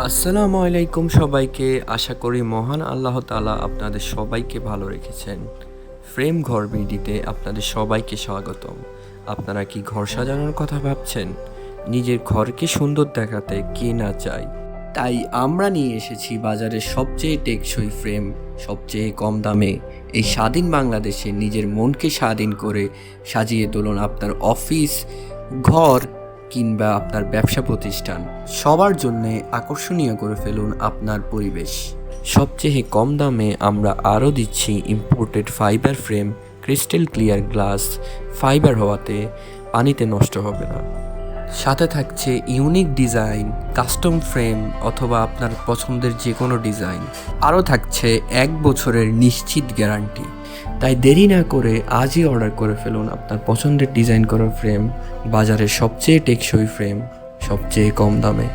আসসালামু আলাইকুম সবাইকে। আশা করি মহান আল্লাহ তাআলা আপনাদের সবাইকে ভালো রেখেছেন। ফ্রেম ঘর বিডিতে আপনাদের সবাইকে স্বাগতম। আপনারা কি ঘর সাজানোর কথা ভাবছেন? নিজের ঘরকে সুন্দর দেখাতে কে না চায়? তাই আমরা নিয়ে এসেছি বাজারের সবচেয়ে টেকসই ফ্রেম, সবচেয়ে কম দামে। এই স্বাধীন বাংলাদেশে নিজের মনকে স্বাধীন করে সাজিয়ে তুলুন আপনার অফিস, ঘর কিংবা আপনার ব্যবসা প্রতিষ্ঠান। সবার জন্যে আকর্ষণীয় করে ফেলুন আপনার পরিবেশ। সবচেয়ে কম দামে আমরা আরও দিচ্ছি imported fibre frame, crystal clear glass, fibre হওয়াতে পানিতে নষ্ট হবে না। সাথে থাকছে ইউনিক ডিজাইন, কাস্টম ফ্রেম অথবা আপনার পছন্দের যে কোনো ডিজাইন। আরও থাকছে 1 বছরের নিশ্চিত গ্যারান্টি। তাই দেরি না করে আজই অর্ডার করে ফেলুন আপনার পছন্দের ডিজাইন করা ফ্রেম, বাজারের সবচেয়ে টেকসই ফ্রেম, সবচেয়ে কম দামে।